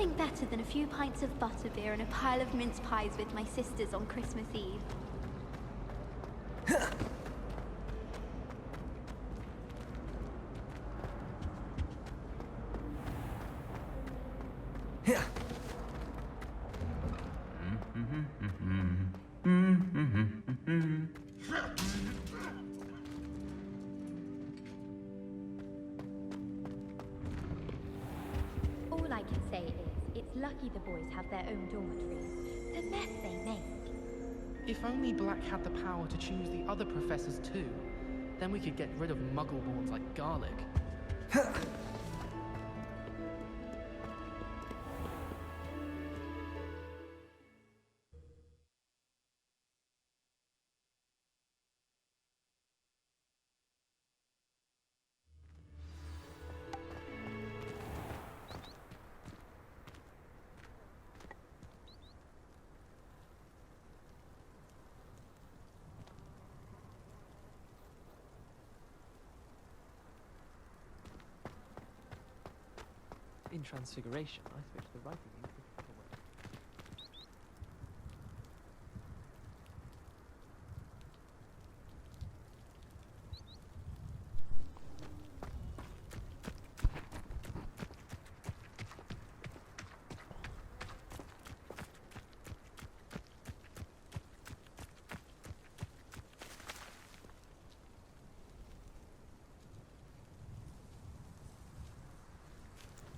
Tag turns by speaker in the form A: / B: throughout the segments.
A: nothing better than a few pints of butterbeer and a pile of mince pies with my sisters on Christmas Eve. All I can say is, it's lucky the boys have their own dormitories. The mess they make.
B: If only Black had the power to choose the other professors too, then we could get rid of muggleborns like garlic. In Transfiguration, I switched the writing ink to the other way.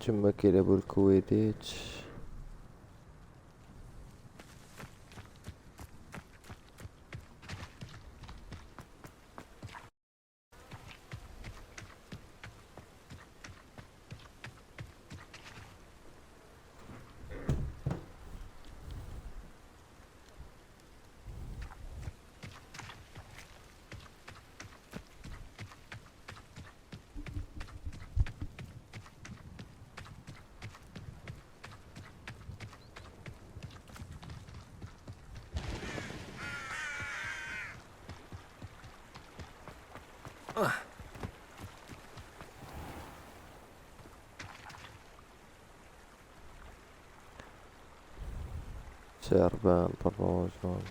C: Cuma kira Quidditch. شربان طروجون.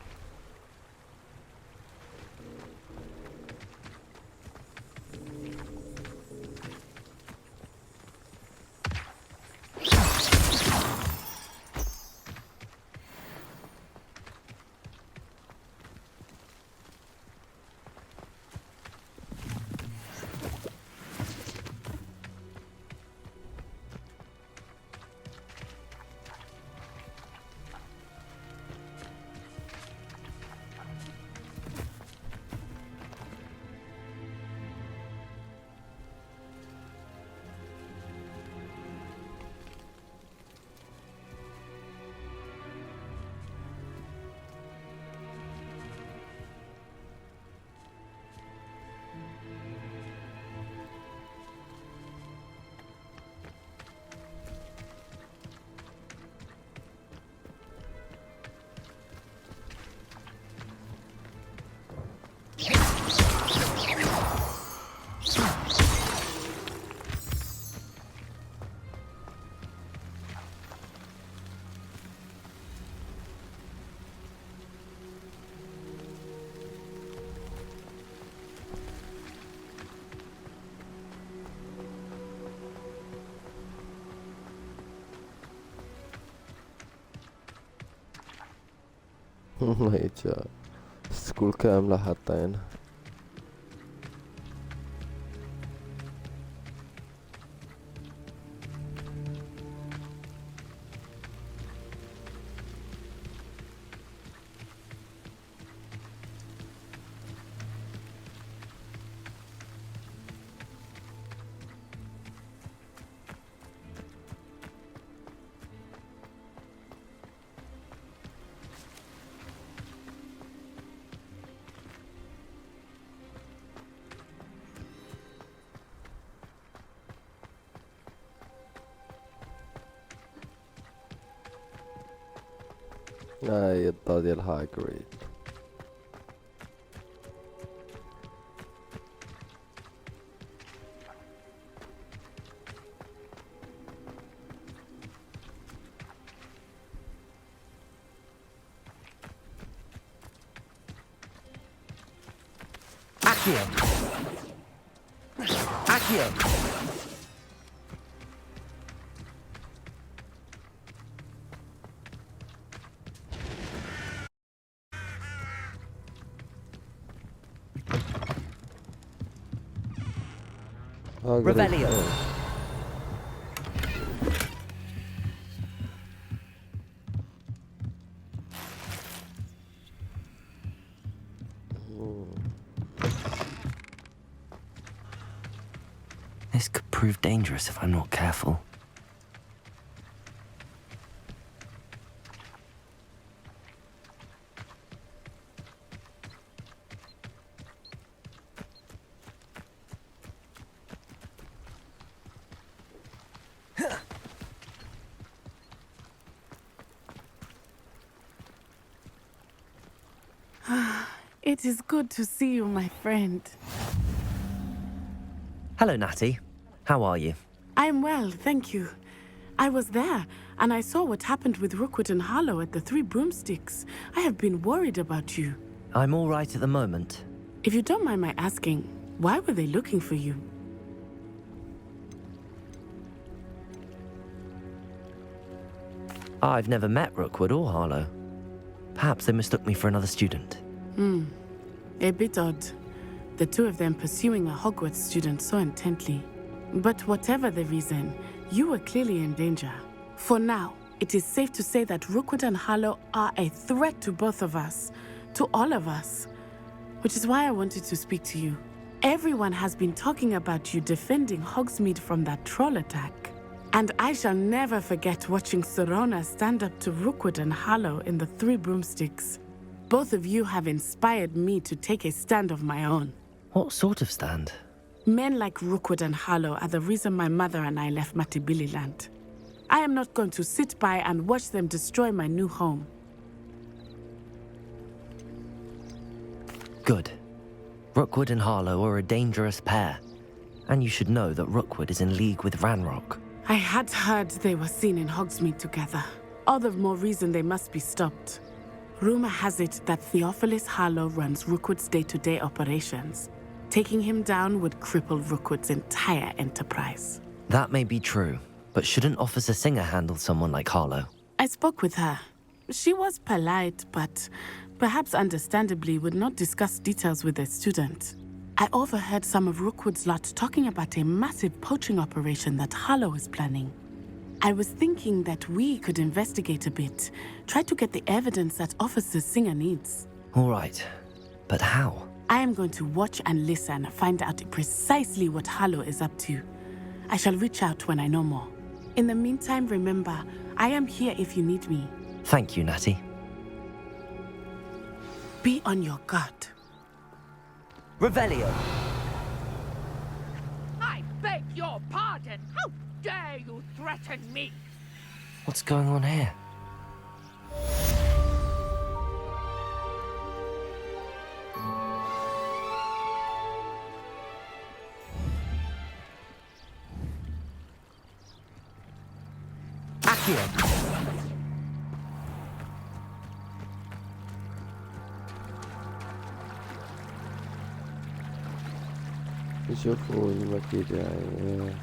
C: ما يجا سكول كاملة حاطينها. هاي الضا ديال هاغريد.
D: Accio! Accio!
C: Hagrid.
D: Revelio. This could prove dangerous if I'm not careful.
E: It is good to see you, my friend.
D: Hello, Natty. How are you?
E: I'm well, thank you. I was there, and I saw what happened with Rookwood and Harlow at the Three Broomsticks. I have been worried about you.
D: I'm all right at the moment.
E: If you don't mind my asking, why were they looking for you?
D: I've never met Rookwood or Harlow. Perhaps they mistook me for another student.
E: A bit odd. The two of them pursuing a Hogwarts student so intently. But whatever the reason, you were clearly in danger. For now, it is safe to say that Rookwood and Harlow are a threat to both of us. To all of us. Which is why I wanted to speak to you. Everyone has been talking about you defending Hogsmeade from that troll attack. And I shall never forget watching Serona stand up to Rookwood and Harlow in the Three Broomsticks. Both of you have inspired me to take a stand of my own.
D: What sort of stand?
E: Men like Rookwood and Harlow are the reason my mother and I left Matabeleland. I am not going to sit by and watch them destroy my new home.
D: Good. Rookwood and Harlow are a dangerous pair. And you should know that Rookwood is in league with Ranrock.
E: I had heard they were seen in Hogsmeade together. All the more reason they must be stopped. Rumor has it that Theophilus Harlow runs Rookwood's day-to-day operations. Taking him down would cripple Rookwood's entire enterprise.
D: That may be true, but shouldn't Officer Singer handle someone like Harlow?
E: I spoke with her. She was polite, but perhaps understandably would not discuss details with a student. I overheard some of Rookwood's lot talking about a massive poaching operation that Harlow is planning. I was thinking that we could investigate a bit, try to get the evidence that Officer Singer needs.
D: All right, but how?
E: I am going to watch and listen, find out precisely what Harlow is up to. I shall reach out when I know more. In the meantime, remember, I am here if you need me.
D: Thank you, Natty.
E: Be on your guard.
D: Revelio!
F: I beg your pardon! How dare you threaten me?
D: What's going on here? Accio!
C: يشوفوا المكيدة يعني.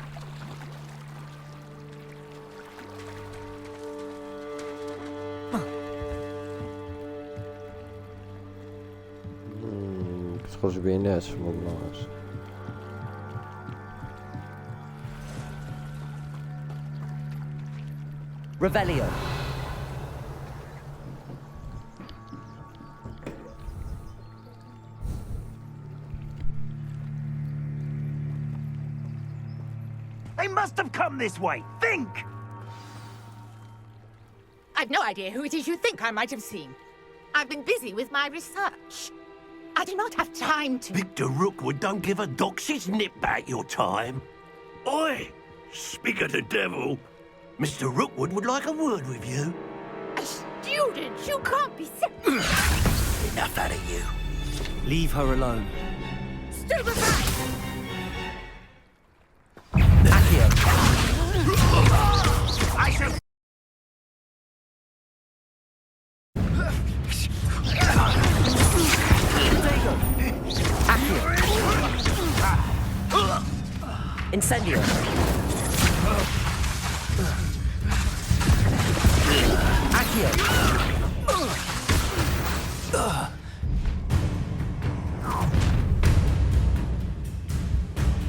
C: تخرج بيناش والله.
D: Revelio!
G: They must have come this way. Think!
F: I've no idea who it is you think I might have seen. I've been busy with my research. I do not have time to...
G: Victor Rookwood don't give a doxy's nip back your time. Oi! Speak of the devil. Mr. Rookwood would like a word with you.
F: A student? You can't be serious.
G: Enough out of you.
D: Leave her alone.
F: Stupefy!
D: Accio!
G: I shall...
D: Accio! Incendio! Accio!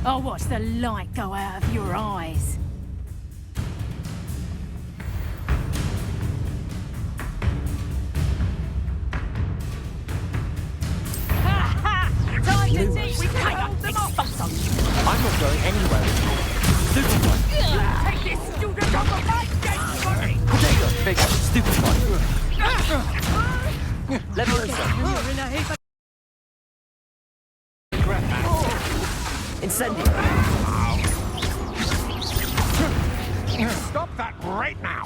F: I'll watch the light go out of your eyes. Time to see we can hold them off.
D: I'm not going anywhere with you. Stupefy!
F: Take this student off of my dead body!
D: Potato! Big Stupefy! Leviosa! Incendio!
H: Stop that right now!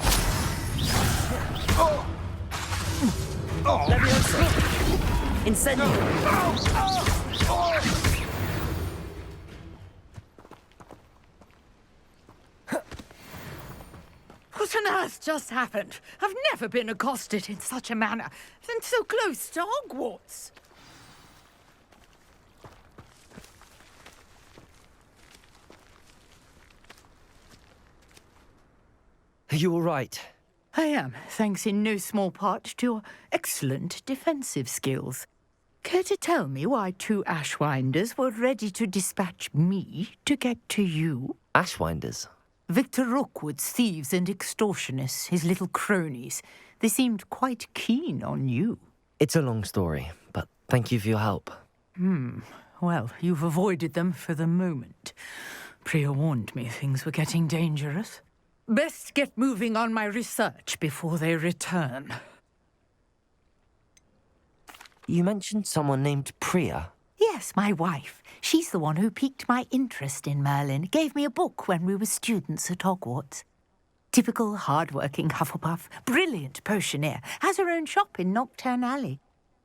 D: Leviosa! Incendio!
F: What on earth just happened? I've never been accosted in such a manner, and so close to Hogwarts.
D: Are you all right?
F: I am, thanks in no small part to your excellent defensive skills. Care to tell me why 2 Ashwinders were ready to dispatch me to get to you?
D: Ashwinders?
F: Victor Rookwood's thieves and extortionists, his little cronies. They seemed quite keen on you.
D: It's a long story, but thank you for your help.
F: Well, you've avoided them for the moment. Priya warned me things were getting dangerous. Best get moving on my research before they return.
D: You mentioned someone named Priya.
F: Yes, my wife. She's the one who piqued my interest in Merlin, gave me a book when we were students at Hogwarts. Typical hard-working Hufflepuff, brilliant potioneer, has her own shop in Nocturne Alley.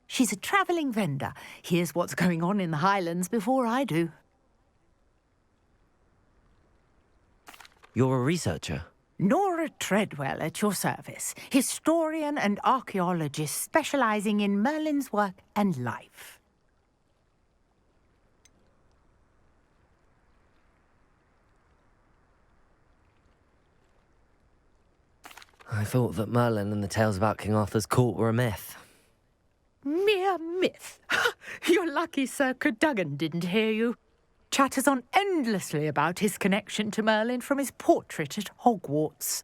F: She's a travelling vendor. Hears what's going on in the Highlands before I do.
D: You're a researcher?
F: Nora Treadwell at your service, historian and archaeologist specialising in Merlin's work and life.
D: I thought that Merlin and the tales about King Arthur's court were a myth.
F: Mere myth. You're lucky Sir Cadogan didn't hear you. Chatters on endlessly about his connection to Merlin from his portrait at Hogwarts.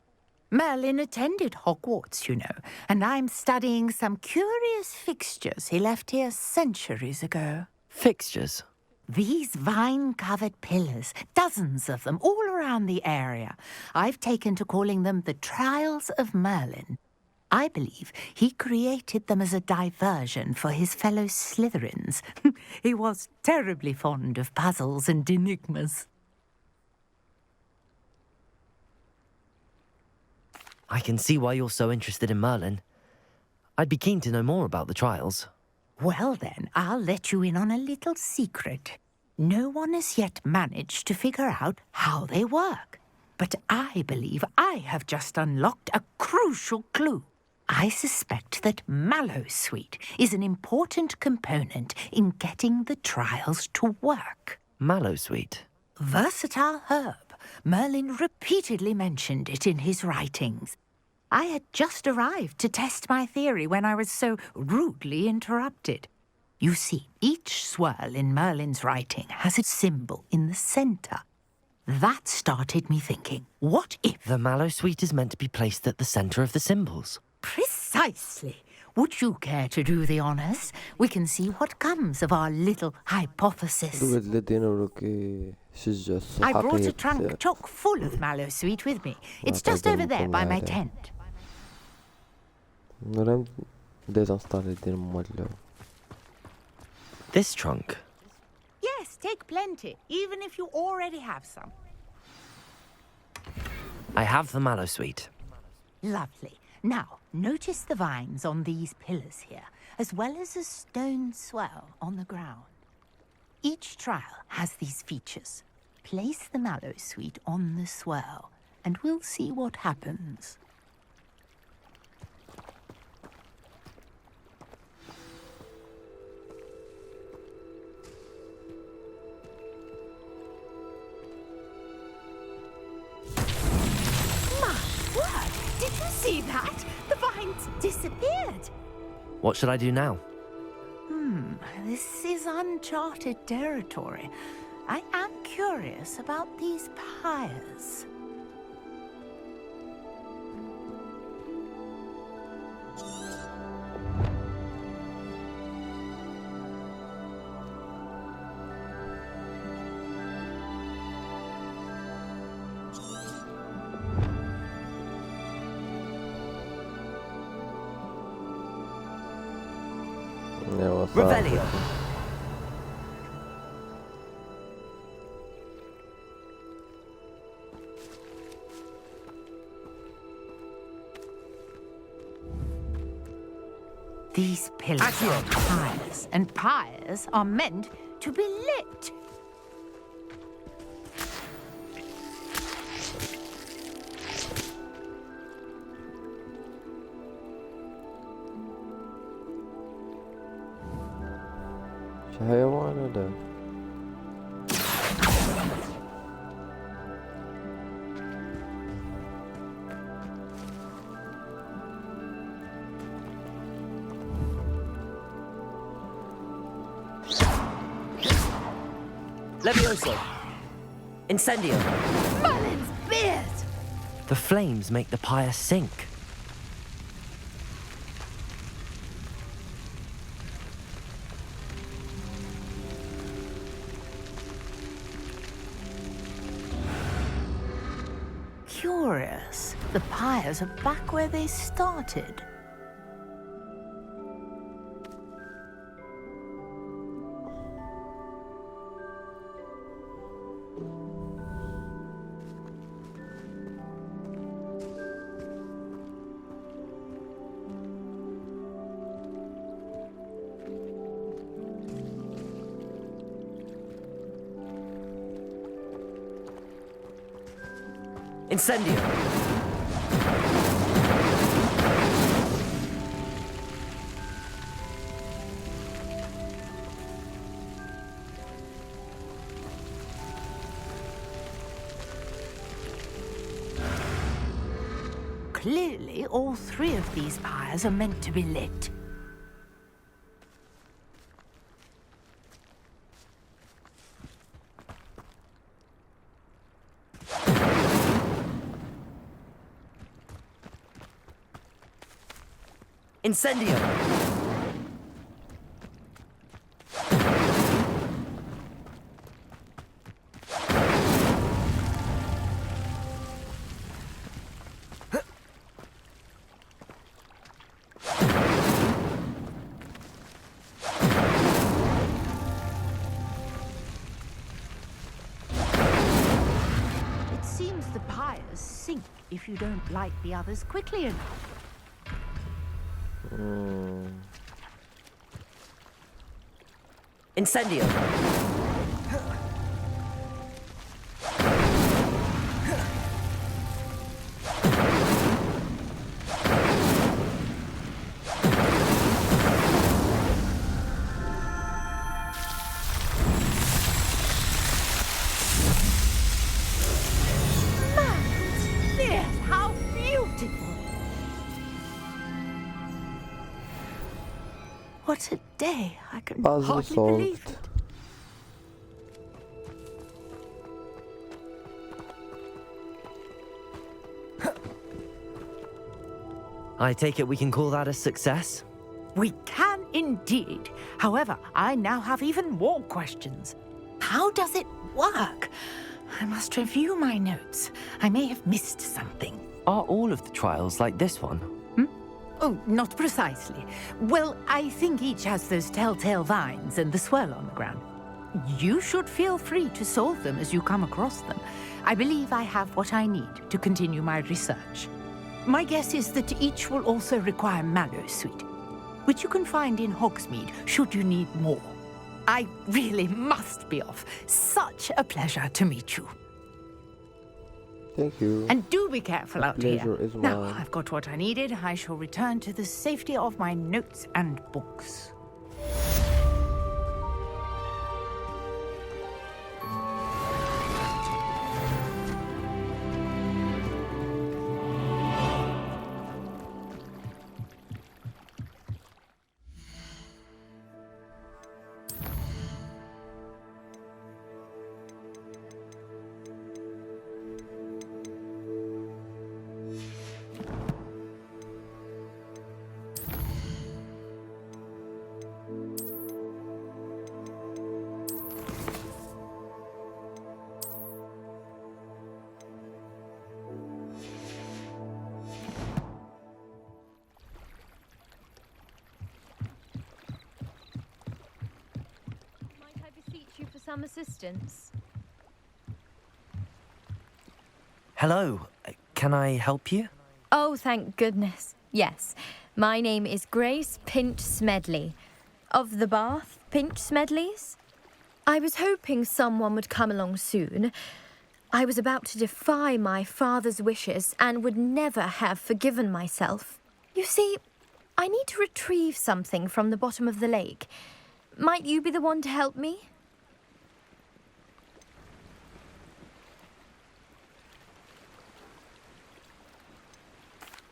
F: Merlin attended Hogwarts, you know, and I'm studying some curious fixtures he left here centuries ago.
D: Fixtures?
F: These vine-covered pillars, dozens of them, all around the area. I've taken to calling them the Trials of Merlin. I believe he created them as a diversion for his fellow Slytherins. He was terribly fond of puzzles and enigmas.
D: I can see why you're so interested in Merlin. I'd be keen to know more about the trials.
F: Well then, I'll let you in on a little secret. No one has yet managed to figure out how they work. But I believe I have just unlocked a crucial clue. I suspect that Mallowsweet is an important component in getting the trials to work.
D: Mallowsweet?
F: Versatile herb. Merlin repeatedly mentioned it in his writings. I had just arrived to test my theory when I was so rudely interrupted. You see, each swirl in Merlin's writing has a symbol in the centre. That started me thinking, what if...
D: The Mallowsweet is meant to be placed at the centre of the symbols.
F: Precisely. Would you care to do the honours? We can see what comes of our little hypothesis. I brought a trunk chock full of Mallowsweet with me. It's just over there by my tent.
D: This trunk?
F: Yes, take plenty, even if you already have some.
D: I have the Mallowsweet.
F: Lovely. Now, notice the vines on these pillars here, as well as a stone swell on the ground. Each trial has these features. Place the Mallowsweet on the swell, and we'll see what happens. disappeared.
D: What should I do now?
F: This is uncharted territory. I am curious about these pyres.
D: Revelio.
F: These pillars are pyres, and pyres are meant to be lit.
C: حيوان ده.
D: Levioso. Incendio.
F: Merlin's beard!
D: The flames make the pyre sink.
F: Curious. The pyres are back where they started.
D: Incendio.
F: Clearly, all three of these pyres are meant to be lit.
D: Incendio.
F: It seems the pyres sink if you don't light the others quickly enough.
D: Incendio.
F: Yes, how beautiful! What a day! I can
C: Puzzle
F: hardly believe
C: solved.
F: it.
D: I take it we can call that a success?
F: We can indeed. However, I now have even more questions. How does it work? I must review my notes. I may have missed something.
D: Are all of the trials like this one?
F: Oh, not precisely. Well, I think each has those telltale vines and the swirl on the ground. You should feel free to solve them as you come across them. I believe I have what I need to continue my research. My guess is that each will also require Mallow Sweet, which you can find in Hogsmeade should you need more. I really must be off. Such a pleasure to meet you.
C: Thank you.
F: And do be careful out here.
C: Pleasure is
F: Now,
C: mine.
F: I've got what I needed. I shall return to the safety of my notes and books.
A: some assistance?
D: Hello, can I help you?
A: Oh, thank goodness. Yes. My name is Grace Pinch Smedley. Of the Bath Pinch Smedleys? I was hoping someone would come along soon. I was about to defy my father's wishes and would never have forgiven myself. You see, I need to retrieve something from the bottom of the lake. Might you be the one to help me?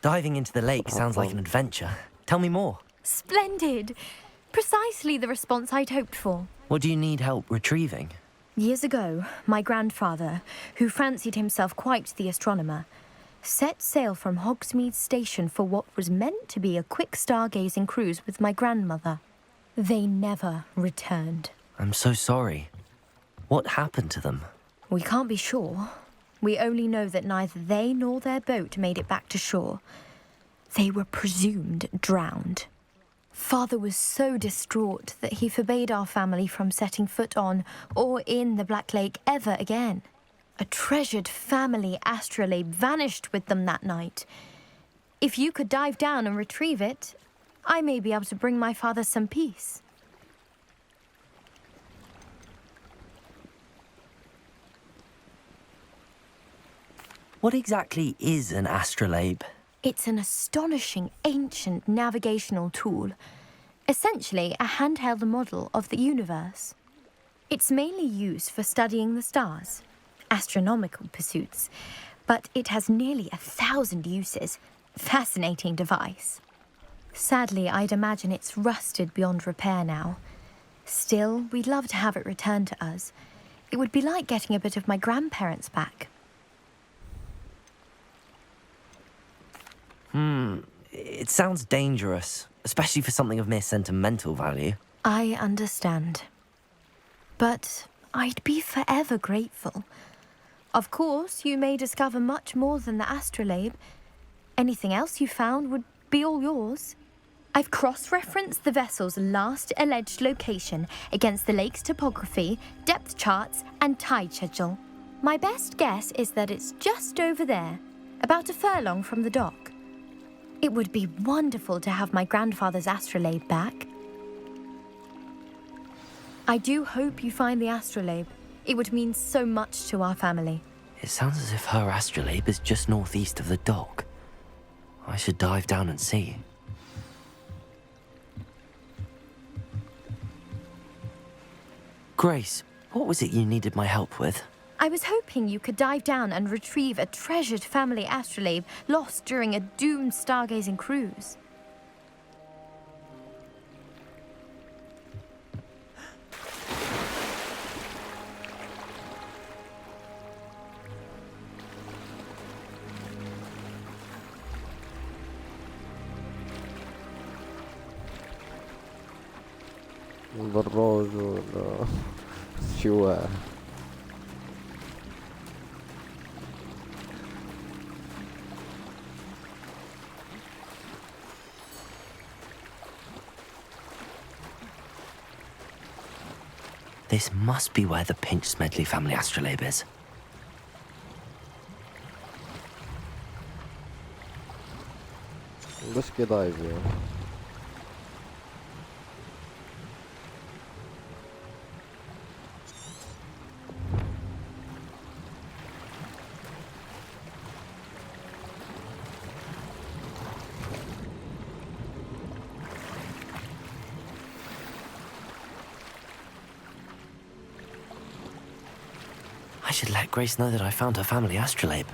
D: Diving into the lake sounds like an adventure. Tell me more.
A: Splendid! Precisely the response I'd hoped for.
D: What do you need help retrieving?
A: Years ago, my grandfather, who fancied himself quite the astronomer, set sail from Hogsmeade Station for what was meant to be a quick stargazing cruise with my grandmother. They never returned.
D: I'm so sorry. What happened to them?
A: We can't be sure. We only know that neither they nor their boat made it back to shore. They were presumed drowned. Father was so distraught that he forbade our family from setting foot on or in the Black Lake ever again. A treasured family astrolabe vanished with them that night. If you could dive down and retrieve it, I may be able to bring my father some peace.
D: What exactly is an astrolabe?
A: It's an astonishing ancient navigational tool, essentially a handheld model of the universe. It's mainly used for studying the stars, astronomical pursuits, but it has nearly 1,000 uses. Fascinating device. Sadly, I'd imagine it's rusted beyond repair now. Still, we'd love to have it returned to us. It would be like getting a bit of my grandparents back.
D: It sounds dangerous, especially for something of mere sentimental value.
A: I understand. But I'd be forever grateful. Of course, you may discover much more than the astrolabe. Anything else you found would be all yours. I've cross-referenced the vessel's last alleged location against the lake's topography, depth charts, and tide schedule. My best guess is that it's just over there, about a furlong from the dock. It would be wonderful to have my grandfather's astrolabe back. I do hope you find the astrolabe. It would mean so much to our family.
D: It sounds as if her astrolabe is just northeast of the dock. I should dive down and see. Grace, what was it you needed my help with?
A: I was hoping you could dive down and retrieve a treasured family astrolabe lost during a doomed stargazing cruise.
C: البراج ولا الشواء.
D: This must be where the Pinch Smedley family astrolabe is.
C: بس كده عايز يعني.
D: I should let Grace know that I found her family astrolabe.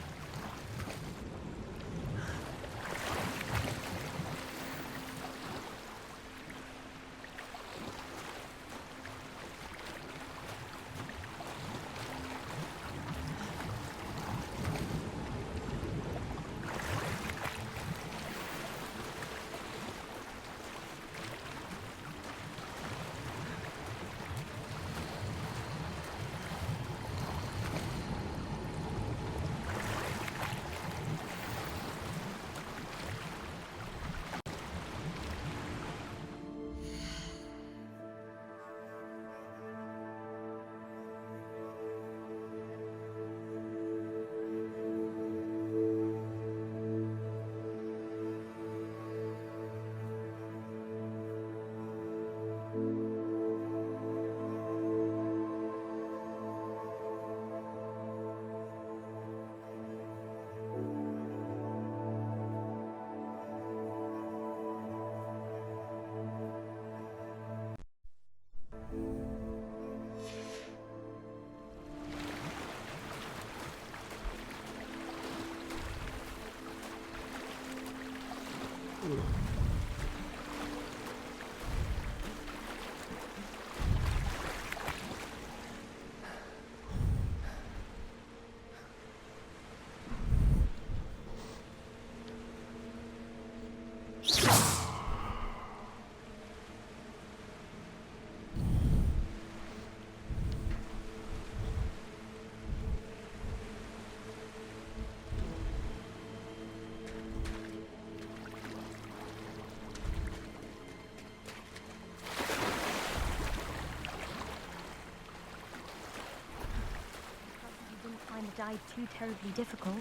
A: dive too terribly difficult.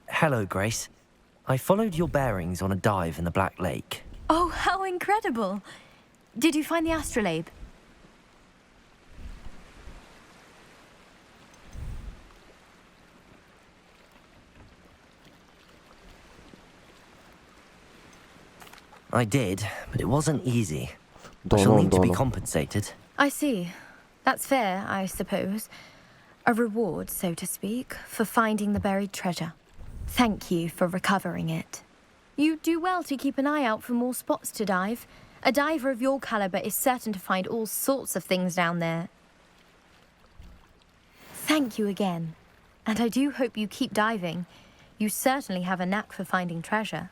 D: Hello, Grace. I followed your bearings on a dive in the Black Lake.
A: Oh, how incredible! Did you find the astrolabe?
D: I did, but it wasn't easy. I shall need to be compensated.
A: I see. That's fair, I suppose. A reward, so to speak, for finding the buried treasure. Thank you for recovering it. You do well to keep an eye out for more spots to dive. A diver of your caliber is certain to find all sorts of things down there. Thank you again. And I do hope you keep diving. You certainly have a knack for finding treasure.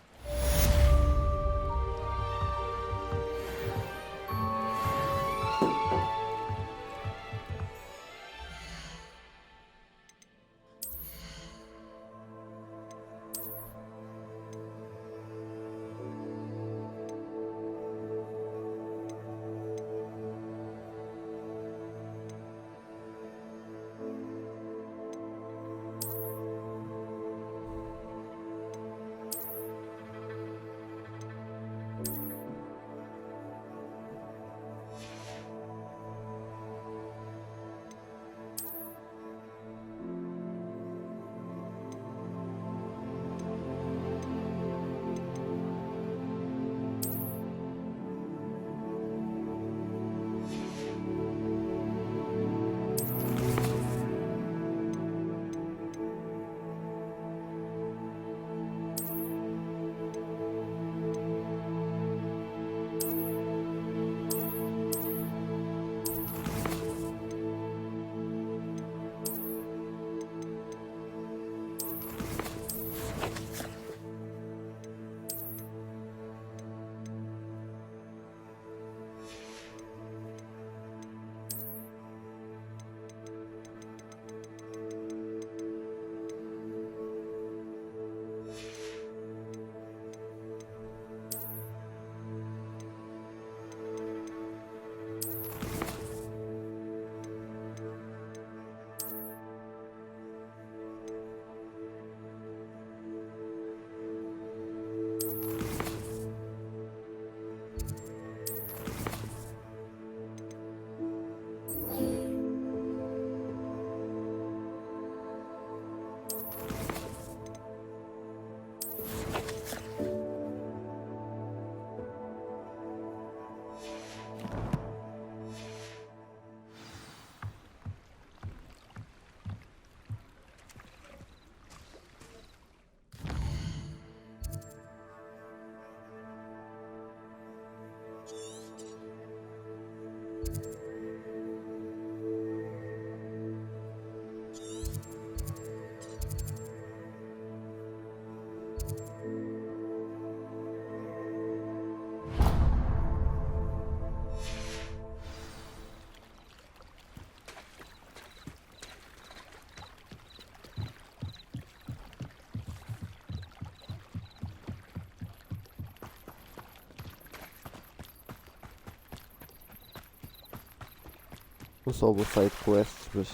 C: نصوبوا سايد كويست باش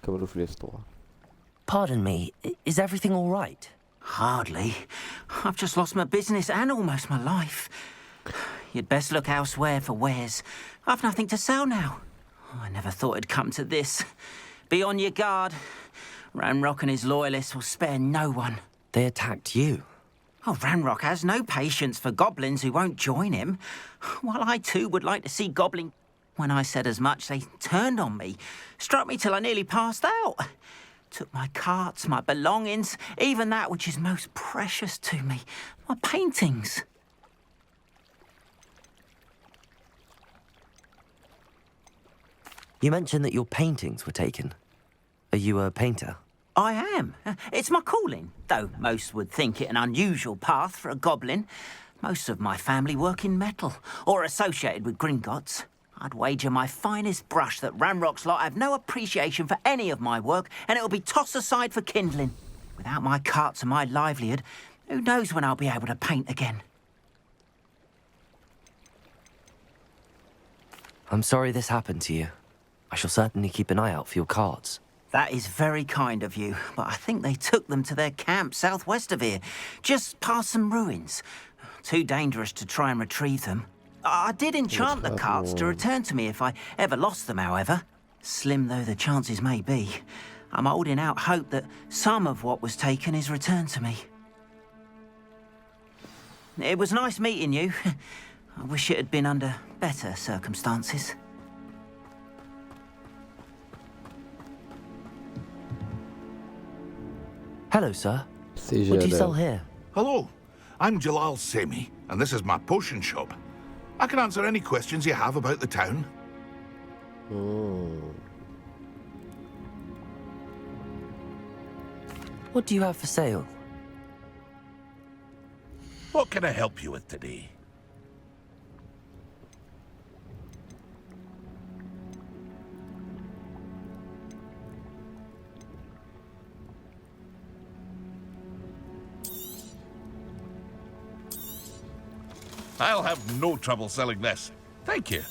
C: نكملوا في الاسطوره.
D: Pardon me, is everything all right?
I: Hardly. I've just lost my business and almost my life. You'd best look elsewhere for wares. I've nothing to sell now. I never thought it'd come to this. Be on your guard. Ranrock and his loyalists will spare no one.
D: They attacked you.
I: Oh, Ranrock has no patience for goblins who won't join him. While I too would like to see goblin... When I said as much, they turned on me, struck me till I nearly passed out. Took my carts, my belongings, even that which is most precious to me, my paintings.
D: You mentioned that your paintings were taken. Are you a painter?
I: I am. It's my calling, though most would think it an unusual path for a goblin. Most of my family work in metal, or associated with Gringotts. I'd wager my finest brush that Ranrock's lot have no appreciation for any of my work, and it'll be tossed aside for kindling. Without my carts and my livelihood, who knows when I'll be able to paint again?
D: I'm sorry this happened to you. I shall certainly keep an eye out for your carts.
I: That is very kind of you, but I think they took them to their camp southwest of here, just past some ruins. Too dangerous to try and retrieve them. I did enchant the carts to return to me if I ever lost them, however. Slim though the chances may be, I'm holding out hope that some of what was taken is returned to me. It was nice meeting you. I wish it had been under better circumstances.
D: Hello, sir. What do you sell here?
H: Hello, I'm Jalal Semi, and this is my potion shop. I can answer any questions you have about the town.
D: What do you have for sale?
H: What can I help you with today? I'll have no trouble selling this. Thank you.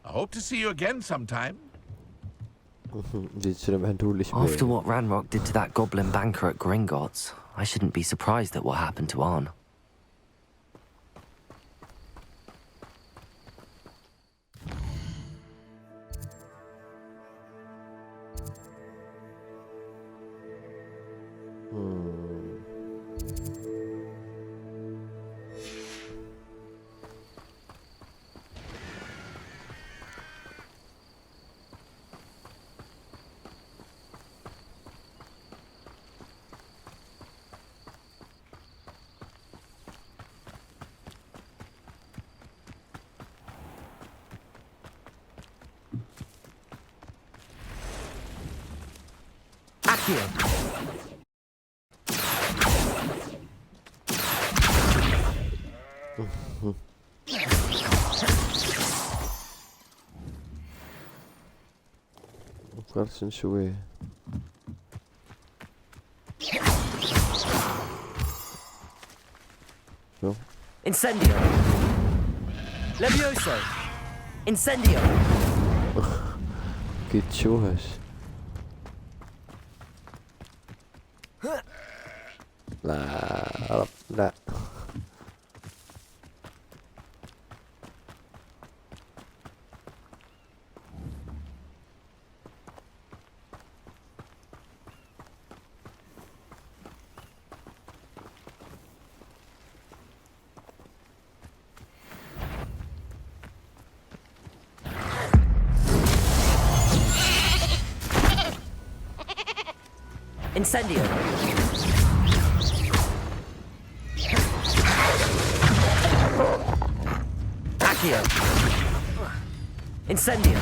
H: I hope to see you again sometime.
D: After what Ranrock did to that goblin banker at Gringotts, I shouldn't be surprised at what happened to Arn. Accio!
C: Versen شوية. شو؟
D: Incendio! Levioso! Incendio!
C: أكيد شوهش. لا لا.
D: Incendio! Accio! Incendio!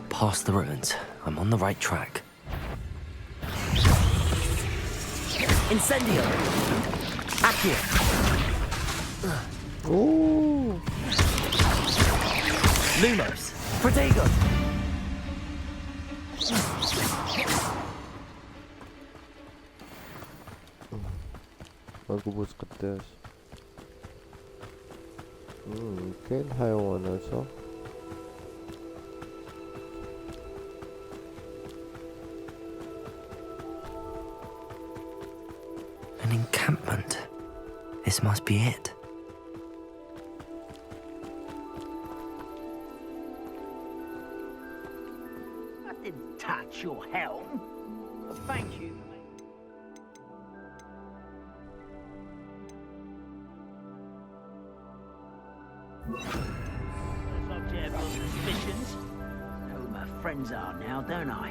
D: Past the ruins. I'm on the right track. Incendio! Accio!
C: Ooh.
D: Lumos! Protego!
C: ماكو بوس قداش. كاين حيوانات صح.
D: An encampment. This must be it.
I: I didn't touch your helm. But thank you. Object of suspicions. Know who my friends are now, don't I?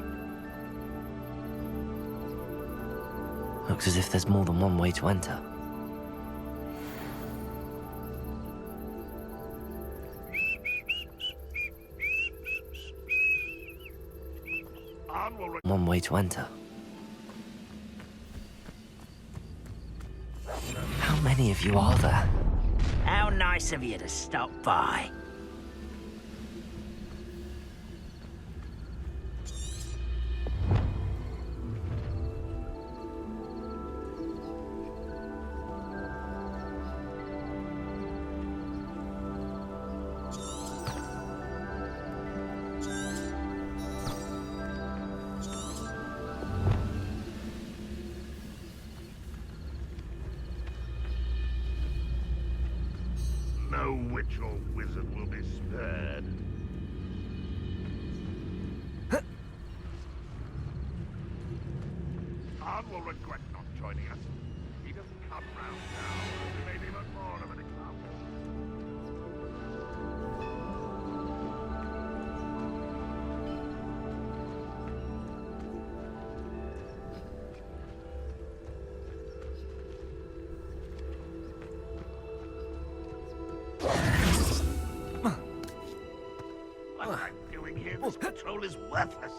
D: Looks as if there's more than one way to enter. One way to enter. How many of you are there?
I: How nice of you to stop by.
G: No witch or wizard will be spared. Arn will regret not joining us. He doesn't come round now. We made him more of an example. What I'm doing here, this patrol is worthless.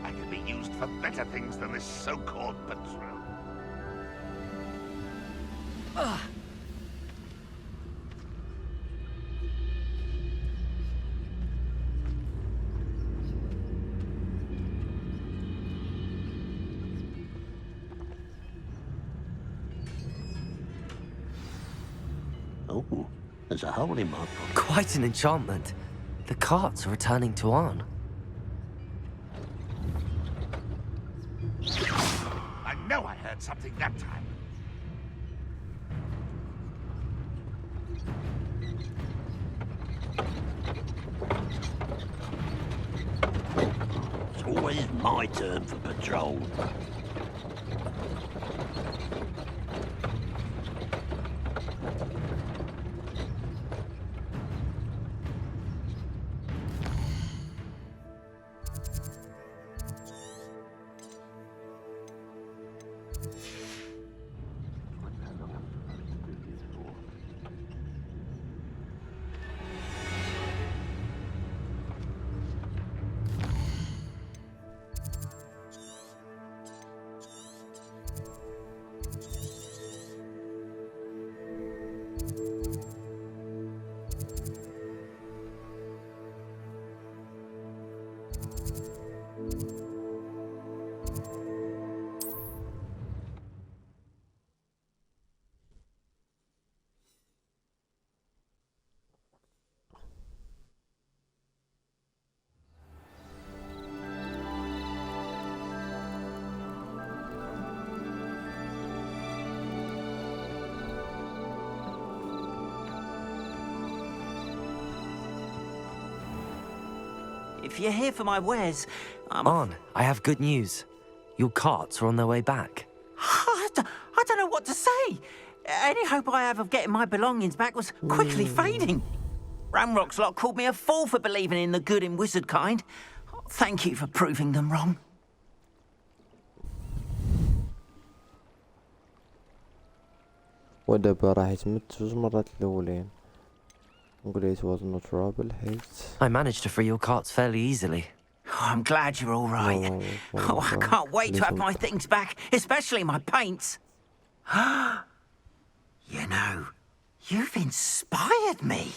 G: I could be used for better things than this so-called patrol. Oh, there's a hole in my pocket.
D: Quite an enchantment. The carts are returning to Arn.
G: I know I heard something that time. It's always my turn for patrol.
I: If you're here for my wares,
D: Arn, I have good news. Your carts are on their way back.
I: I don't know what to say. Any hope I have of getting my belongings back was quickly fading. Ramrock's lot called me a fool for believing in the good in wizard kind. Thank you for proving them wrong.
C: ودابا راح يتمد 2 مرات الأولين. نقول it was not trouble حيت
D: I managed to free your carts fairly easily.
I: Oh, I'm glad you're all right. I can't wait to have my things back, especially my paints. You know, you've inspired me.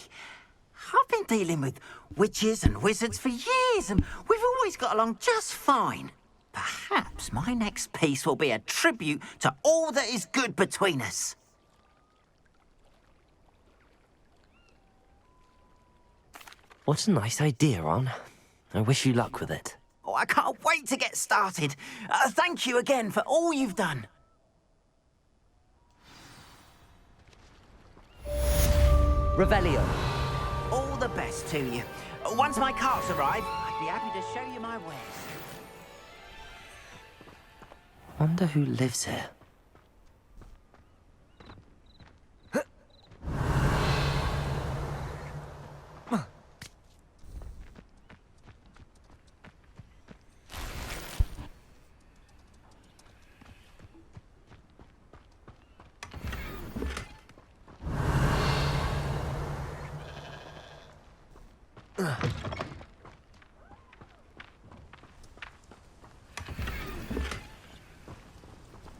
I: I've been dealing with witches and wizards for years, and we've always got along just fine. Perhaps my next piece will be a tribute to all that is good between us.
D: What a nice idea, Ron. I wish you luck with it.
I: Oh, I can't wait to get started. Thank you again for all you've done.
D: Revelio.
I: All the best to you. Once my carts arrive, I'd be happy to show you my wares.
D: Wonder who lives here.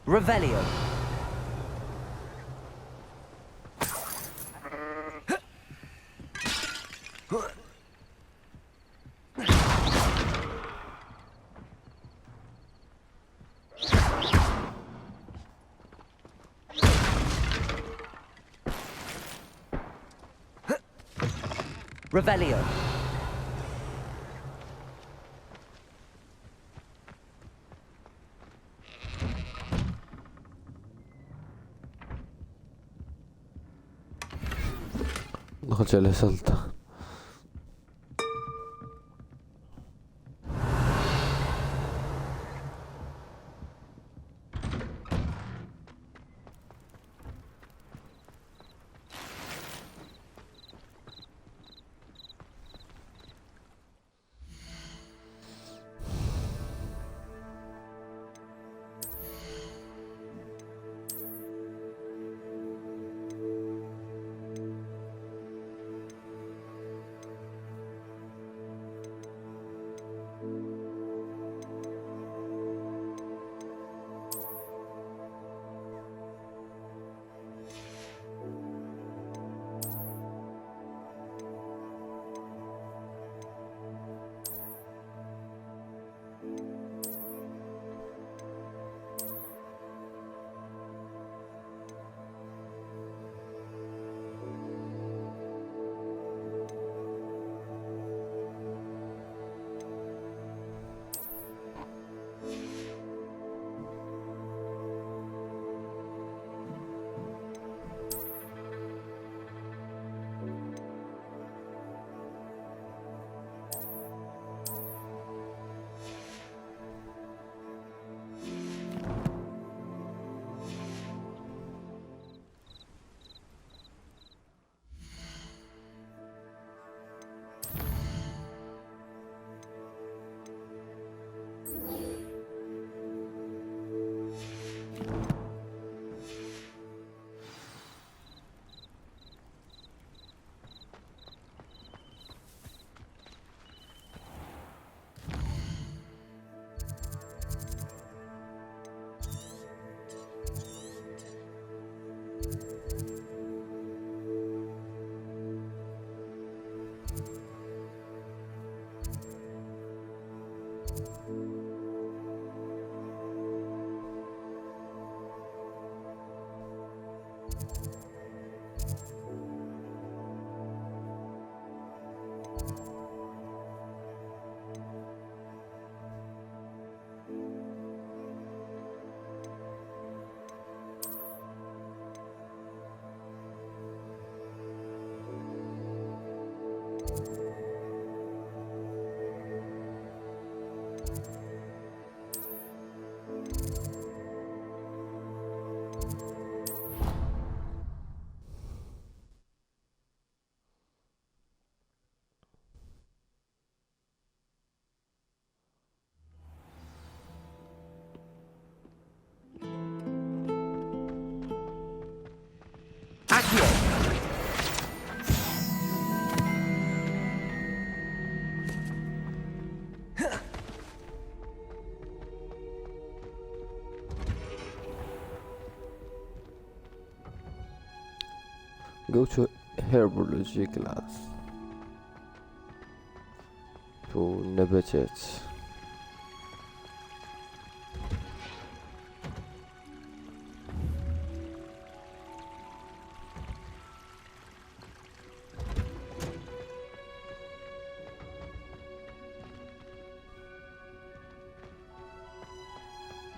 D: Revelio. Revelio.
C: No ce le salta. go to herbology class. تو نباتات.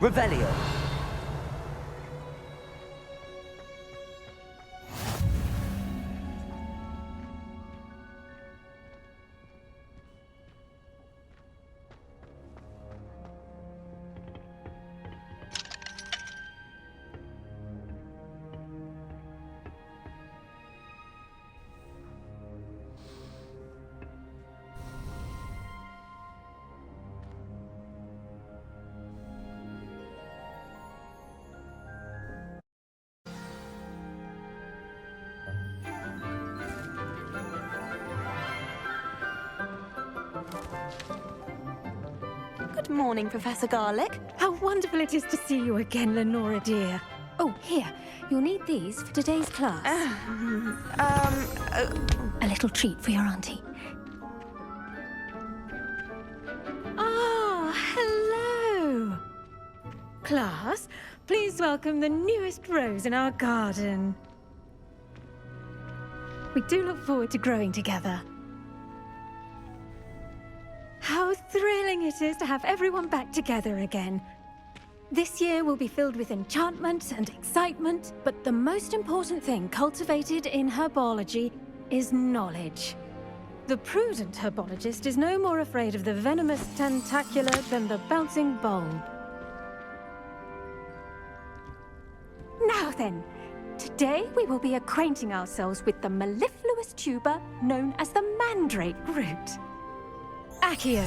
D: Revelio.
J: Good morning, Professor Garlick.
K: How wonderful it is to see you again, Lenora dear. Oh, here. You'll need these for today's class. A little treat for your auntie. Ah, hello. Class, please welcome the newest rose in our garden. We do look forward to growing together. How thrilling it is to have everyone back together again. This year will be filled with enchantment and excitement, but the most important thing cultivated in herbology is knowledge. The prudent herbologist is no more afraid of the venomous tentacula than the bouncing bulb. Now then, today we will be acquainting ourselves with the mellifluous tuber known as the mandrake root. Accio.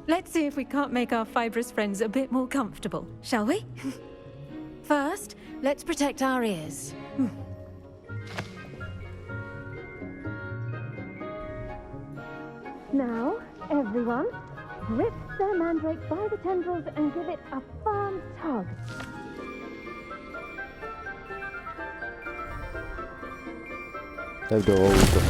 K: Let's see if we can't make our fibrous friends a bit more comfortable, shall we? First, let's protect our ears. Now, everyone, grip their mandrake by the tendrils and give it a firm tug.
C: نبدأ غوصة.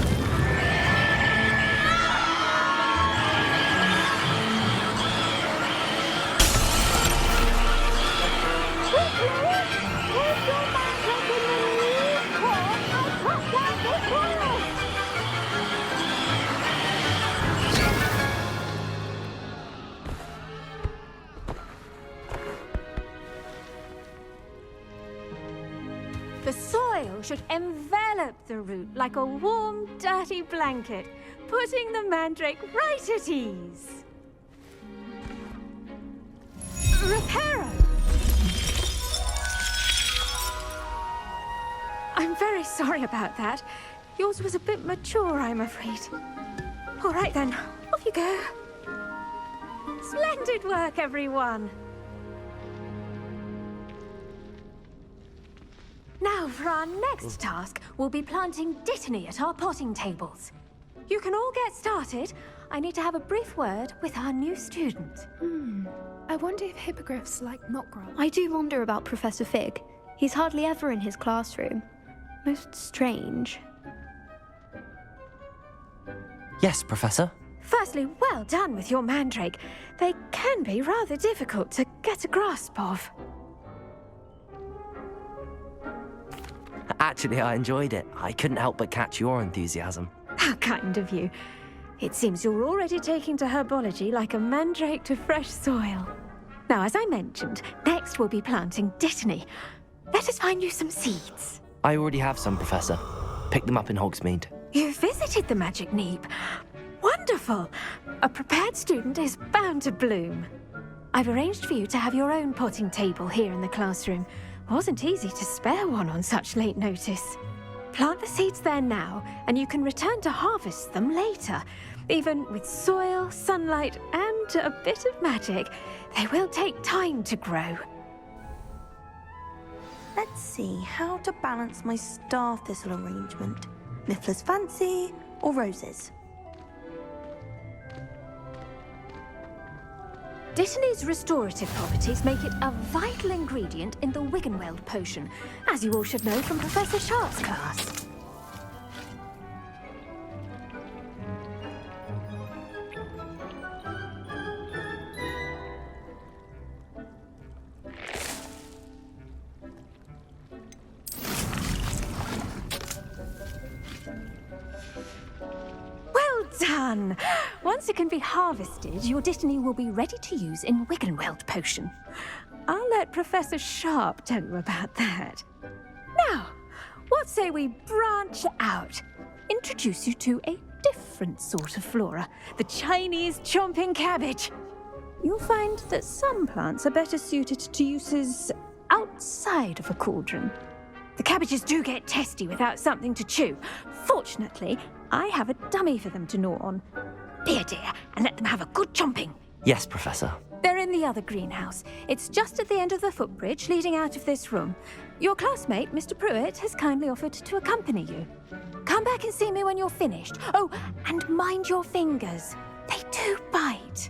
K: The soil should envelop the root like a warm, dirty blanket, putting the mandrake right at ease. Reparo! I'm very sorry about that. Yours was a bit mature, I'm afraid. All right then, off you go. Splendid work, everyone. Now, for our next task, we'll be planting dittany at our potting tables. You can all get started. I need to have a brief word with our new student.
L: I wonder if hippogriffs like knot grass.
A: I do wonder about Professor Fig. He's hardly ever in his classroom. Most strange.
D: Yes, Professor.
K: Firstly, well done with your mandrake. They can be rather difficult to get a grasp of.
D: Actually, I enjoyed it. I couldn't help but catch your enthusiasm.
K: How kind of you. It seems you're already taking to herbology like a mandrake to fresh soil. Now, as I mentioned, next we'll be planting dittany. Let us find you some seeds.
D: I already have some, Professor. Picked them up in Hogsmeade.
K: You visited the Magic Neep. Wonderful! A prepared student is bound to bloom. I've arranged for you to have your own potting table here in the classroom. Wasn't easy to spare one on such late notice. Plant the seeds there now, and you can return to harvest them later. Even with soil, sunlight, and a bit of magic, they will take time to grow.
J: Let's see how to balance my star thistle arrangement. Niffler's fancy or roses?
K: Dittany's restorative properties make it a vital ingredient in the Wiggenweld potion, as you all should know from Professor Sharp's class. Done! Once it can be harvested, your Dittany will be ready to use in Wiggenweld potion. I'll let Professor Sharp tell you about that. Now, what say we branch out? Introduce you to a different sort of flora, the Chinese chomping cabbage. You'll find that some plants are better suited to uses outside of a cauldron. The cabbages do get testy without something to chew. Fortunately, I have a dummy for them to gnaw on. Be a dear and let them have a good chomping.
D: Yes, Professor.
K: They're in the other greenhouse. It's just at the end of the footbridge leading out of this room. Your classmate, Mr. Pruitt, has kindly offered to accompany you. Come back and see me when you're finished. Oh, and mind your fingers. They do bite.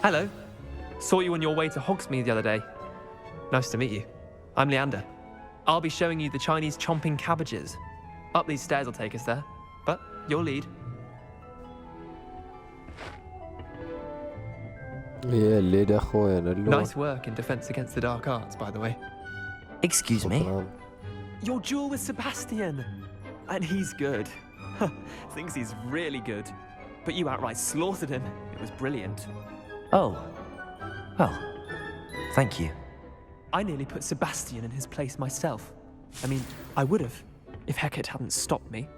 M: Hello. Saw you on your way to Hogsmeade the other day. Nice to meet you. I'm Leander. I'll be showing you the Chinese chomping cabbages. Up these stairs will take us there, but you'll lead.
C: Yeah, lead أخويا
M: Nice work in Defense Against the Dark Arts, by the way.
D: Excuse me?
M: Your duel with Sebastian! And he's good. Thinks he's really good. But you outright slaughtered him. It was brilliant.
D: Oh. Well, thank you.
M: I nearly put Sebastian in his place myself. I mean, I would have, if Hecate hadn't stopped me.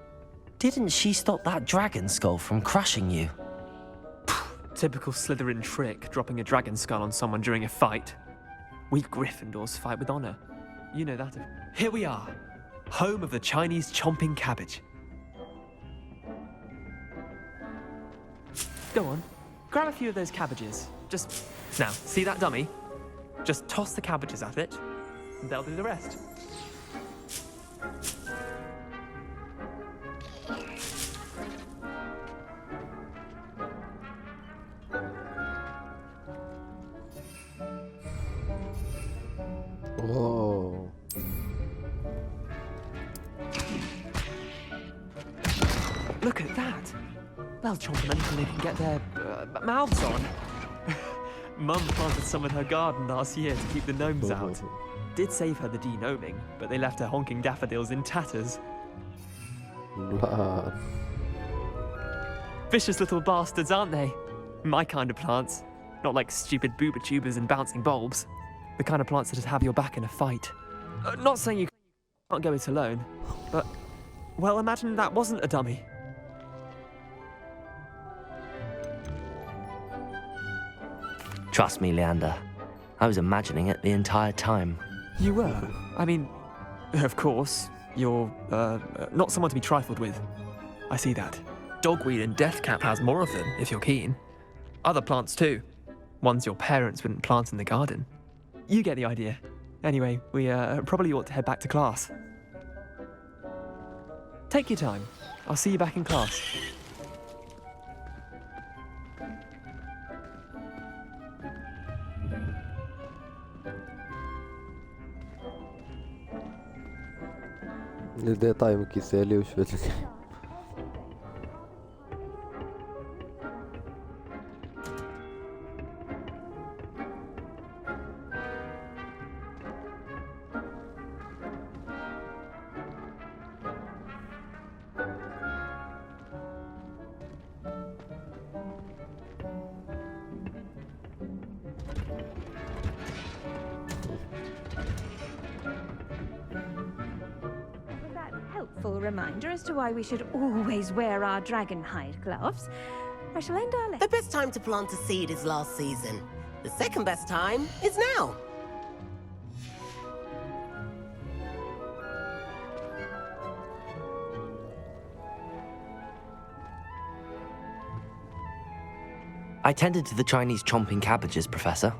D: Didn't she stop that dragon skull from crushing you?
M: Typical Slytherin trick, dropping a dragon skull on someone during a fight. We Gryffindors fight with honor. You know that. Here we are, home of the Chinese chomping cabbage. Go on, grab a few of those cabbages. Just, now, see that dummy? Just toss the cabbages at it, and they'll do the rest.
C: Oh.
M: Look at that. They'll chomp on anything they can get their mouths on. Mum planted some in her garden last year to keep the gnomes out. Did save her the de-gnoming, but they left her honking daffodils in tatters.
C: Blood.
M: Vicious little bastards, aren't they? My kind of plants. Not like stupid booba tubers and bouncing bulbs. The kind of plants that'd have your back in a fight. Not saying you can't go it alone, but, well, imagine that wasn't a dummy.
D: Trust me, Leander. I was imagining it the entire time.
M: You were? I mean, of course, you're, not someone to be trifled with. I see that. Dogweed and deathcap has more of them, if you're keen. Other plants too. Ones your parents wouldn't plant in the garden. You get the idea. Anyway, we probably ought to head back to class. Take your time. I'll see you back in class.
C: Lidé time كيسالي وش بدك.
K: Reminder as to why we should always wear our dragon hide gloves. I shall end our
N: The best time to plant a seed is last season. The second best time is now.
D: I tended to the Chinese chomping cabbages, Professor.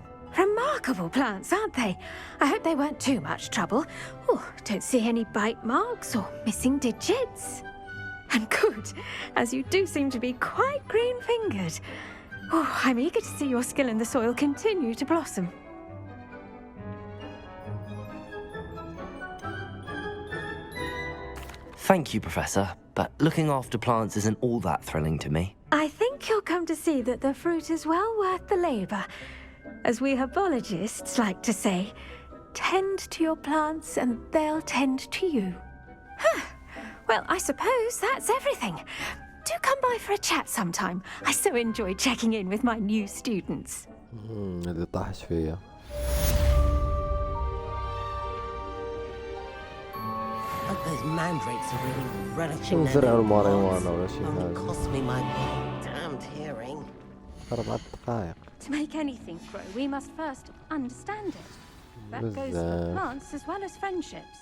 K: remarkable plants, aren't they? I hope they weren't too much trouble. Oh, don't see any bite marks or missing digits. And good, as you do seem to be quite green-fingered. Oh, I'm eager to see your skill in the soil continue to blossom.
D: Thank you, Professor, but looking after plants isn't all that thrilling to me.
K: I think you'll come to see that the fruit is well worth the labour. As we herbologists like to say, tend to your plants and they'll tend to you. Huh. Well, I suppose that's everything. Do come by for a chat sometime. I so enjoy checking in with my new students.
C: اللي طاحت فيا.
N: But those mandrakes are really relishing their
C: نزرع
N: new
C: الماريجوانا
N: plants.
C: ولا شي
N: Only
C: حاجة.
N: cost me my damned hearing.
C: 4 دقائق.
K: To make anything grow, we must first understand it. That goes for
C: بزاف.
K: plants as well as friendships.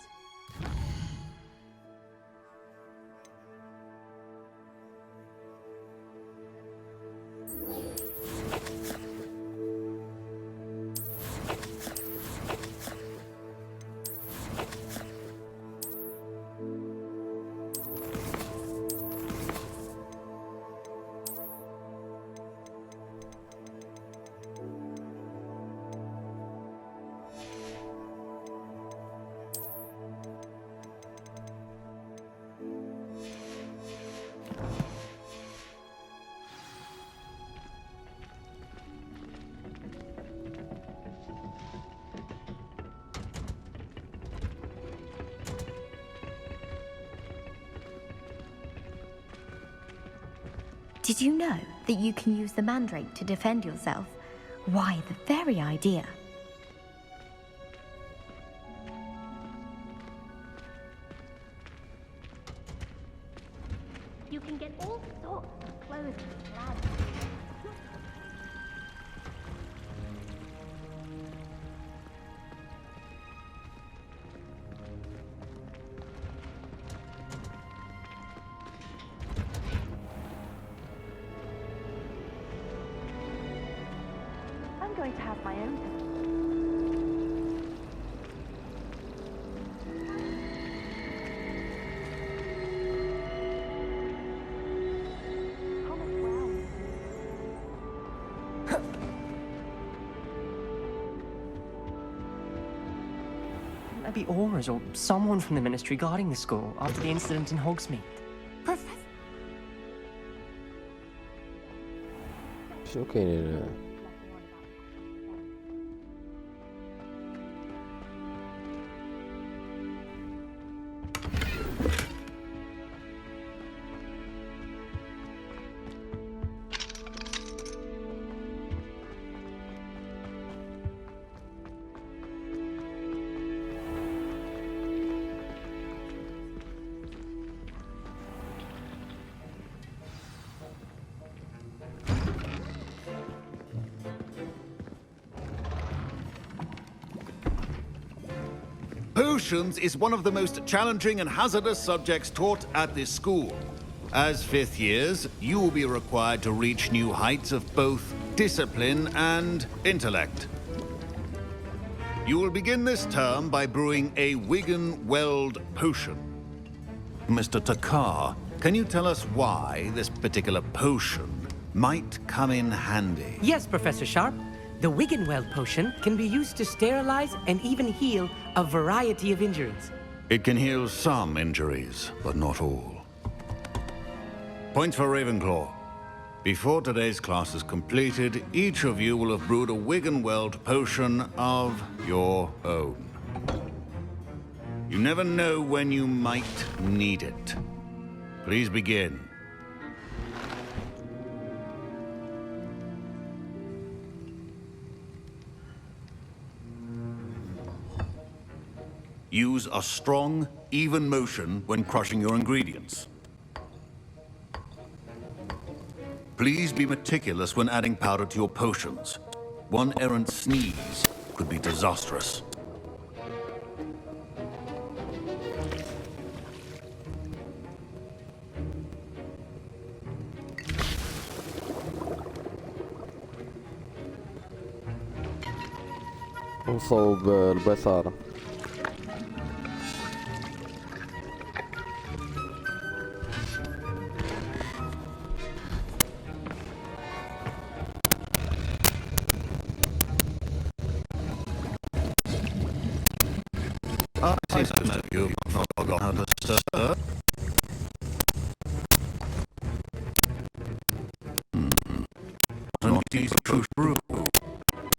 A: Did you know that you can use the mandrake to defend yourself? Why, the very idea.
K: You can get all sorts of clothes and flowers. I'm going to have my own.
O: Maybe Aura's or someone from the Ministry guarding the school after the incident in Hogsmeade.
C: شنو كاين هنا؟
P: Potions is one of the most challenging and hazardous subjects taught at this school. As fifth years, you will be required to reach new heights of both discipline and intellect. You will begin this term by brewing a Wigan-Weld potion. Mr. Takar, can you tell us why this particular potion might come in handy?
Q: Yes, Professor Sharp. The Wigan-Weld potion can be used to sterilize and even heal a variety of injuries.
P: It can heal some injuries, but not all. Points for Ravenclaw. Before today's class is completed, each of you will have brewed a Wigan-Weld potion of your own. You never know when you might need it. Please begin. Use a strong, even motion when crushing your ingredients. Please be meticulous when adding powder to your potions. One errant sneeze could be disastrous.
C: نصوب البصارة.
P: I know you've not forgotten how to stir. Not easy to brew.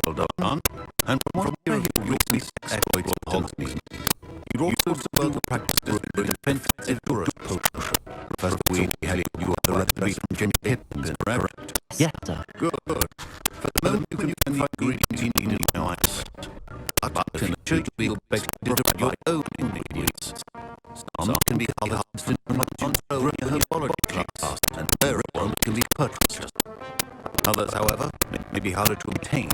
P: Well done. And from where you'll be exploits of Hogwarts. You'd also well to practice this with defensive endurance potion. Professor Weasley had you are the recipe from Ginger Pippin, correct?
D: Yes, sir.
P: Good. For the moment, you can find the ingredients you need in your ice. But in the future, we'll beg you to provide your own ingredients. Some can be harvested from Ontario herbology class, and very one can be purchased. Others, however, may be harder to obtain,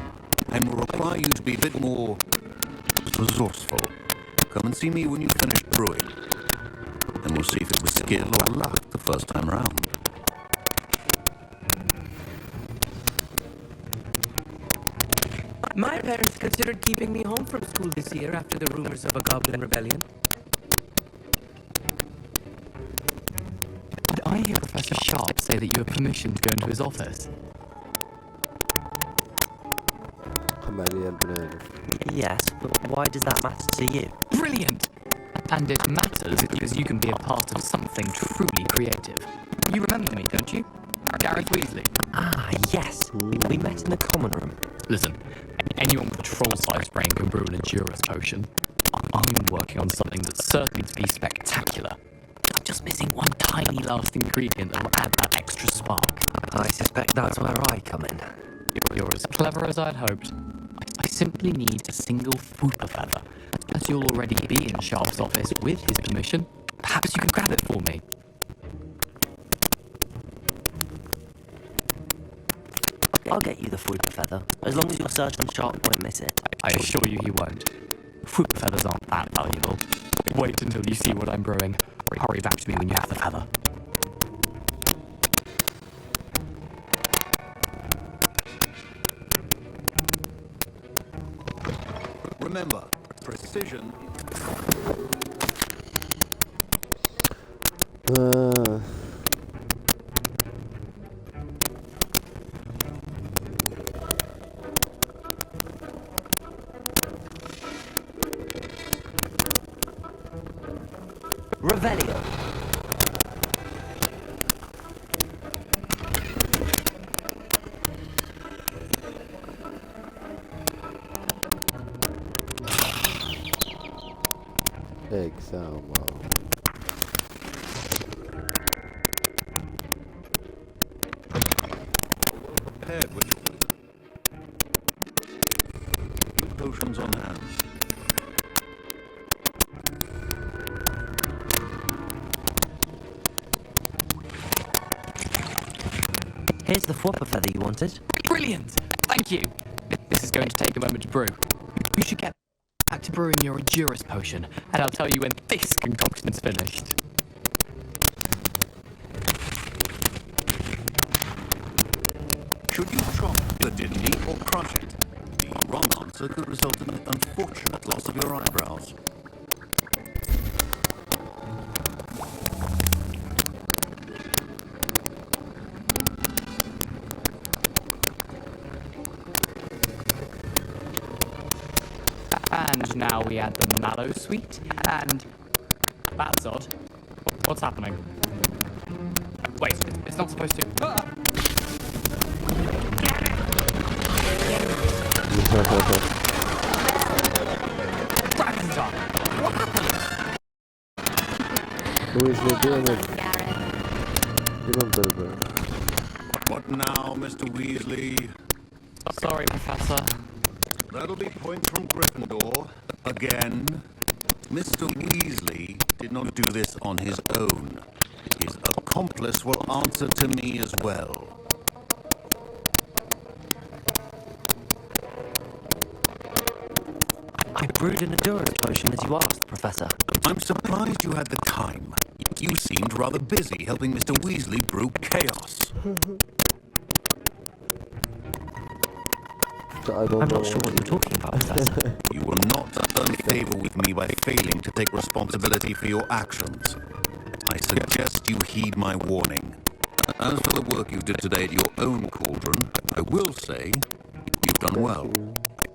P: and will require you to be a bit more resourceful. Come and see me when you finish brewing, and we'll see if it was skill or luck the first time round.
Q: My parents considered keeping me home from school this year after the rumors of a goblin rebellion.
R: Did I hear Professor Sharp say that you have permission to go into his office?
D: Yes, but why does that matter to you?
R: Brilliant! And it matters because you can be a part of something truly creative. You remember me, don't you? Gareth Weasley.
D: Ah, yes. We met in the common room.
R: Listen, anyone with a troll-sized brain can brew an endurance potion. I'm working on something that's certain to be spectacular. I'm just missing one tiny last ingredient that will add that extra spark.
D: I suspect that's where I come in.
R: You're as clever as I'd hoped. I simply need a single Fooper feather. As you'll already be in Sharp's office with his permission, perhaps you can grab it for me.
D: I'll get you the Fooper feather, as long as your surgeon Sharp won't miss it.
R: I assure you he won't. Fooper feathers aren't that valuable. Wait until you see what I'm brewing. Hurry back to me when you have the feather.
P: Remember, precision.
D: Revelio.
C: Examo.
P: Ahead with potions on hand.
D: Here's the Fooper feather you wanted.
R: Brilliant! Thank you! This is going to take a moment to brew. You should get back to brewing your Endurance potion, and I'll tell you when this concoction's finished.
P: Should you chop the didn't or crush it? The wrong answer could result in an unfortunate loss of your eyebrows.
R: And now we add the mallow sweet, and that's odd. What's happening? Wait, it's not supposed to. Ah! Dragon's What happened?
C: Weasley, doing it. Give him better.
P: What now, Mr. Weasley?
R: Sorry, Professor.
P: That'll be points from Gryffindor. Again. Mr. Weasley did not do this on his own. His accomplice will answer to me as well.
D: I brewed an endurance potion as you asked, Professor.
P: I'm surprised you had the time. You seemed rather busy helping Mr. Weasley brew chaos.
D: I'm not sure what you're talking about, Professor.
P: You will not return favor with me by failing to take responsibility for your actions. I suggest you heed my warning. As for the work you did today at your own cauldron, I will say you've done well.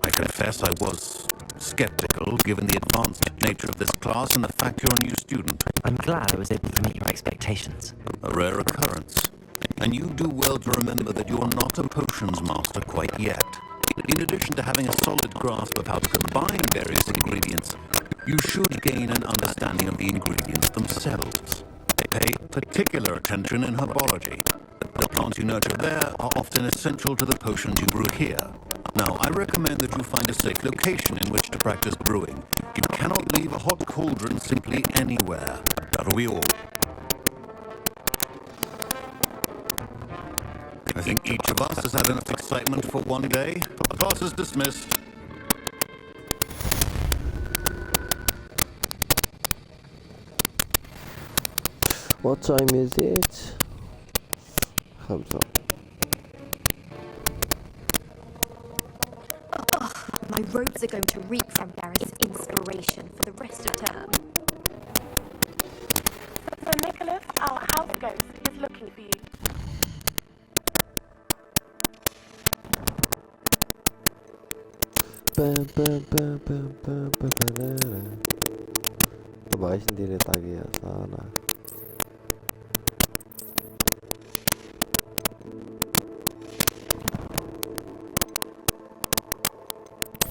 P: I confess I was skeptical, given the advanced nature of this class and the fact you're a new student.
D: I'm glad I was able to meet your expectations.
P: A rare occurrence. And you do well to remember that you're not a potions master quite yet. In addition to having a solid grasp of how to combine various ingredients, you should gain an understanding of the ingredients themselves. Pay particular attention in herbology. The plants you nurture there are often essential to the potions you brew here. Now, I recommend that you find a safe location in which to practice brewing. You cannot leave a hot cauldron simply anywhere. That'll be all. I think each of us has had enough excitement for one day. Class is dismissed.
C: What time is it? 5.
A: My robes are going to reek from Gareth's inspiration for the rest of term.
E: So, Nicholas, our house ghost is looking for you.
C: Weichen die Tage sana.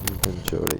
C: Inventory.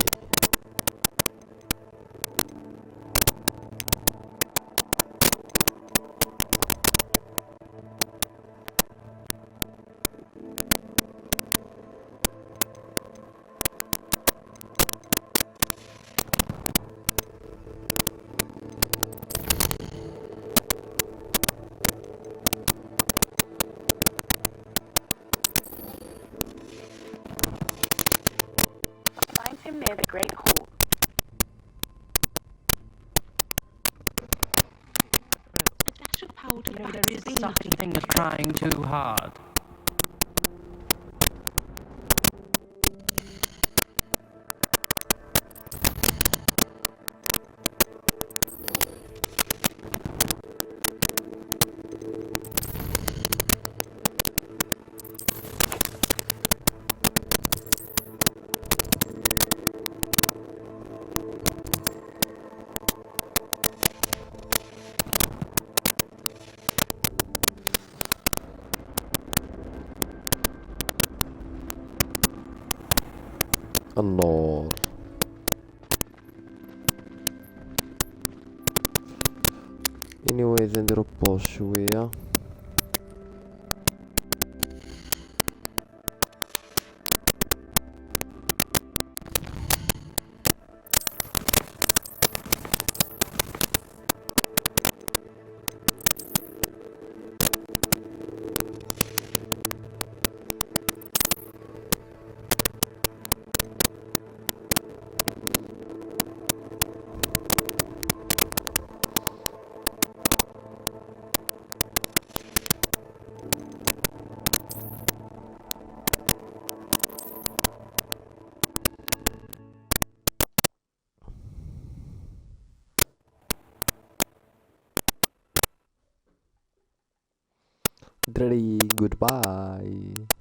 E: Find him near the Great Hall.
Q: A dash of powder. There is such a thing as trying too hard.
C: النار. anyways نديرو بوز شوية. Goodbye.